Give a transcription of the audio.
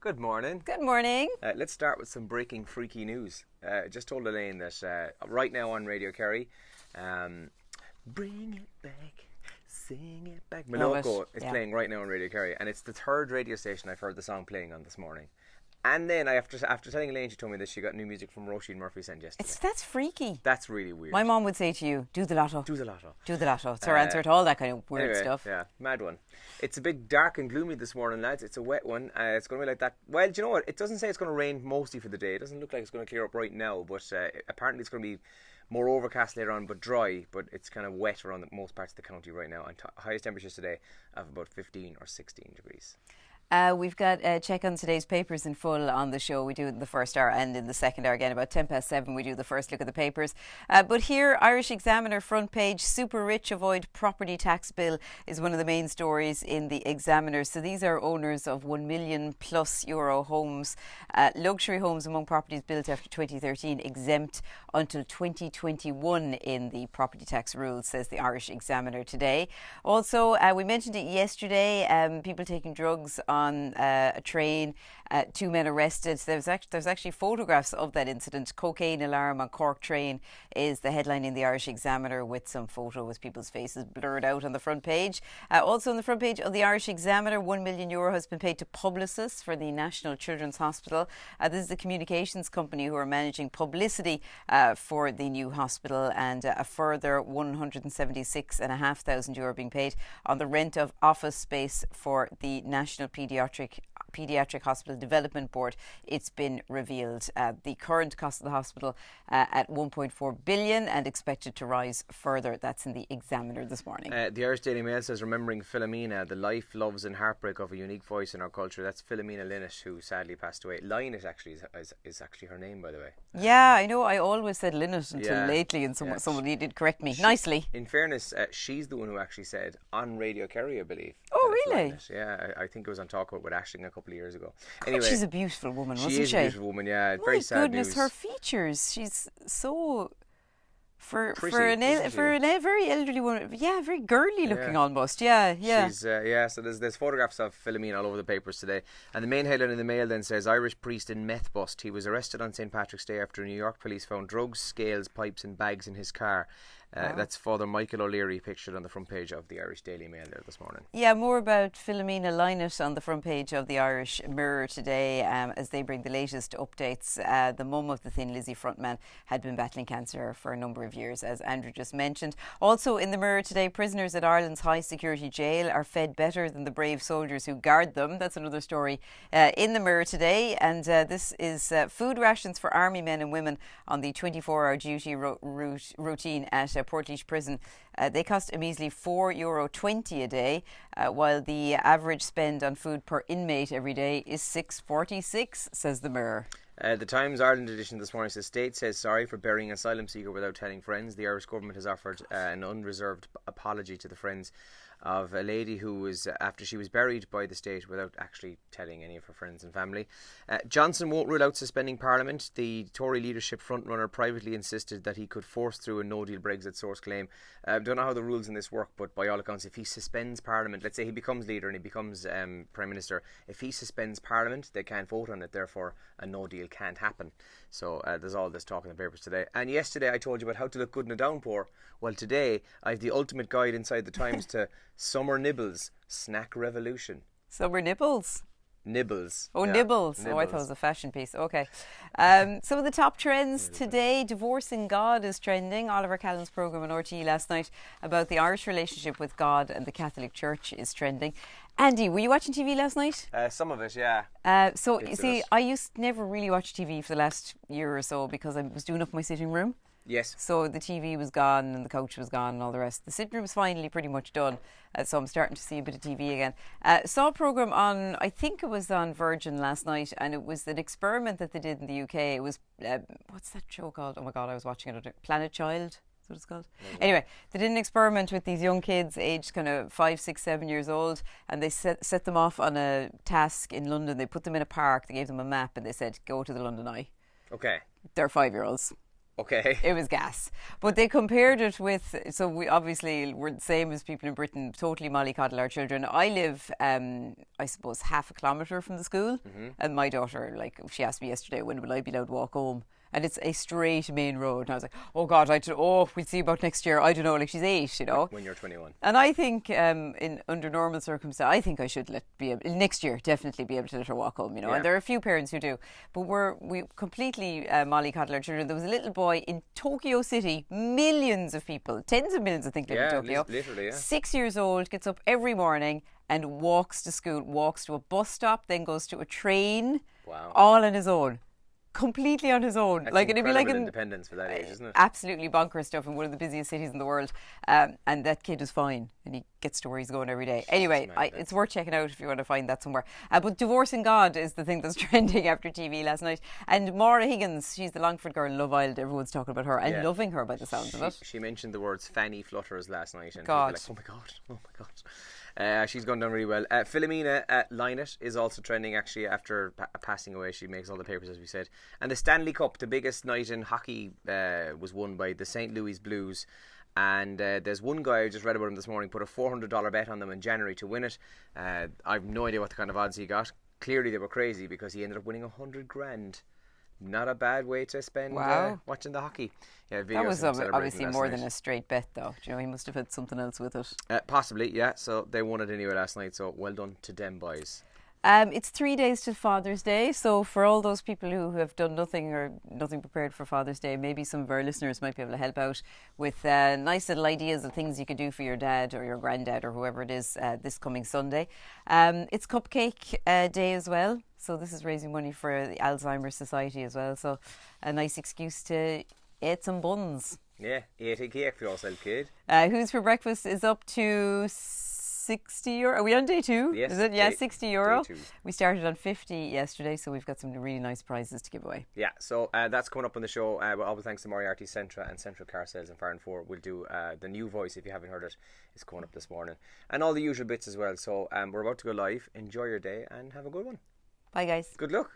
Good morning. Good morning. Let's start with some breaking freaky news. Just told Elaine that right now on Radio Kerry, bring it back, sing it back. Moloko is playing right now on Radio Kerry, and it's the third radio station I've heard the song playing on this morning. And then after telling Elaine, she told me that she got new music from Roisin Murphy sent yesterday. That's freaky. That's really weird. My mom would say to you, do the lotto. Do the lotto. Do the lotto. It's her answer to all that kind of weird stuff. Yeah, mad one. It's a bit dark and gloomy this morning, lads. It's a wet one. It's going to be like that. Well, do you know what? It doesn't say it's going to rain mostly for the day. It doesn't look like it's going to clear up right now, but apparently it's going to be more overcast later on, but dry. But it's kind of wet around most parts of the county right now. And highest temperatures today of about 15 or 16 degrees. We've got a check on today's papers in full on the show. We do it in the first hour and in the second hour again. About 7:10 we do the first look at the papers. But here, Irish Examiner front page, super rich avoid property tax bill is one of the main stories in the Examiner. So these are owners of €1 million plus homes, luxury homes among properties built after 2013, exempt until 2021 in the property tax rules, says the Irish Examiner today. Also, we mentioned it yesterday, people taking drugs on a train, 2 men arrested. There's actually photographs of that incident. Cocaine alarm on Cork train is the headline in the Irish Examiner, with some photo with people's faces blurred out on the front page. Also on the front page of the Irish Examiner, €1 million has been paid to Publicis for the National Children's Hospital. This is the communications company who are managing publicity for the new hospital, and a further €176,500 being paid on the rent of office space for the National Pediatric Hospital Development Board. It's been revealed. The current cost of the hospital at $1.4 billion and expected to rise further. That's in the Examiner this morning. The Irish Daily Mail says, remembering Philomena, the life, loves and heartbreak of a unique voice in our culture. That's Philomena Linnet, who sadly passed away. Linnet actually is actually her name, by the way. Yeah, I know. I always said Linnet until lately, and somebody did correct me nicely. In fairness, she's the one who actually said on Radio Kerry, I believe. Oh, really? Yeah, I think it was on Talk with Ashling a couple of years ago. Anyway, she's a beautiful woman, wasn't she? She is a beautiful woman, yeah. My very sad goodness, news. her features. She's so... For pretty, a very elderly woman, very girly looking almost. She's so there's photographs of Philomena all over the papers today, and the main headline in the Mail then says, Irish priest in meth bust. He was arrested on St. Patrick's Day after New York police found drugs, scales, pipes and bags in his car. That's Father Michael O'Leary, pictured on the front page of the Irish Daily Mail there this morning. Yeah, more about Philomena Linnet on the front page of the Irish Mirror today, as they bring the latest updates. The mum of the Thin Lizzy frontman had been battling cancer for a number of years, as Andrew just mentioned. Also in the Mirror today, prisoners at Ireland's high security jail are fed better than the brave soldiers who guard them. That's another story in the Mirror today, and this is food rations for army men and women on the 24-hour duty routine at Portlaoise Prison. They cost a measly €4.20 a day, while the average spend on food per inmate every day is $6.46, says the Mirror. The Times Ireland edition this morning says, State says sorry for burying asylum seeker without telling friends. The Irish government has offered an unreserved apology to the friends of a lady who was, after she was buried by the state without actually telling any of her friends and family. Johnson won't rule out suspending Parliament. The Tory leadership frontrunner privately insisted that he could force through a no-deal Brexit, source claim. Don't know how the rules in this work, but by all accounts, if he suspends Parliament, let's say he becomes leader and he becomes Prime Minister, if he suspends Parliament, they can't vote on it, therefore a no-deal can't happen. So there's all this talk in the papers today. And yesterday I told you about how to look good in a downpour. Well, today I have the ultimate guide inside the Times to Summer Nibbles, Snack Revolution. Summer nibbles? Nibbles. Oh, yeah. Nibbles. Oh, I thought it was a fashion piece. Okay. Some of the top trends today. Divorcing God is trending. Oliver Callan's programme on RTE last night about the Irish relationship with God and the Catholic Church is trending. Andy, were you watching TV last night? Some of it, yeah. So, you see, I used to never really watch TV for the last year or so because I was doing up my sitting room. Yes. So the TV was gone and the couch was gone and all the rest. The sitting room was finally pretty much done. So I'm starting to see a bit of TV again. Saw a programme on, I think it was on Virgin last night, and it was an experiment that they did in the UK. It was, what's that show called? Oh my God, I was watching it. Planet Child. What it's called. Anyway, they did an experiment with these young kids aged kind of 5, 6, 7 years old, and they set them off on a task in London. They put them in a park, they gave them a map, and they said, go to the London Eye. Okay. They're 5-year-olds. Okay. It was gas. But they compared it with, so we obviously we're the same as people in Britain, totally mollycoddle our children. I live, I suppose, half a kilometre from the school. And my daughter, like, she asked me yesterday, when will I be allowed to walk home? And it's a straight main road. And I was like, oh God, we'll see about next year. I don't know, like she's 8, you know. When you're 21. And I think under normal circumstances, I think I should next year definitely be able to let her walk home, you know. Yeah. And there are a few parents who do. But we completely mollycoddle our children. There was a little boy in Tokyo City, millions of people, tens of millions I think live in Tokyo. Literally, yeah. 6 years old, gets up every morning and walks to school, walks to a bus stop, then goes to a train, Wow. all on his own. Completely on his own. That's like it'd be like independence for that age, isn't it? Absolutely bonkers stuff in one of the busiest cities in the world. And that kid is fine and he gets to where he's going every day. Anyway, it's worth checking out if you want to find that somewhere. But Divorcing God is the thing that's trending after TV last night. And Maura Higgins, she's the Longford girl in Love Island. Everyone's talking about her and loving her by the sounds of it. She mentioned the words fanny flutters last night and God. people were like, oh my God. She's gone down really well. Philomena Lynett is also trending actually after passing away. She makes all the papers, as we said. And the Stanley Cup, the biggest night in hockey, was won by the St. Louis Blues. And there's one guy, I just read about him this morning, put a $400 bet on them in January to win it. I've no idea what the kind of odds he got. Clearly they were crazy because he ended up winning $100,000. Not a bad way to spend watching the hockey. Yeah, that was obviously more than a straight bet, though. Do you know, he must have had something else with it. Possibly, yeah. So they won it anyway last night. So well done to them boys. It's 3 days till Father's Day, so for all those people who have done nothing or nothing prepared for Father's Day, maybe some of our listeners might be able to help out with nice little ideas of things you could do for your dad or your granddad or whoever it is this coming Sunday. It's Cupcake Day as well, so this is raising money for the Alzheimer's Society as well, so a nice excuse to eat some buns. Yeah, eat a cake for yourself, kid. Who's for Breakfast is up to €60. Are we on day 2? Yes. Is it? Yeah, €60. Day 2. We started on 50 yesterday, so we've got some really nice prizes to give away. Yeah, so that's coming up on the show. Well, all thanks to Moriarty Centra and Central Car Sales and Farn 4. We'll do the new voice, if you haven't heard it, is coming up this morning. And all the usual bits as well. So we're about to go live. Enjoy your day and have a good one. Bye, guys. Good luck.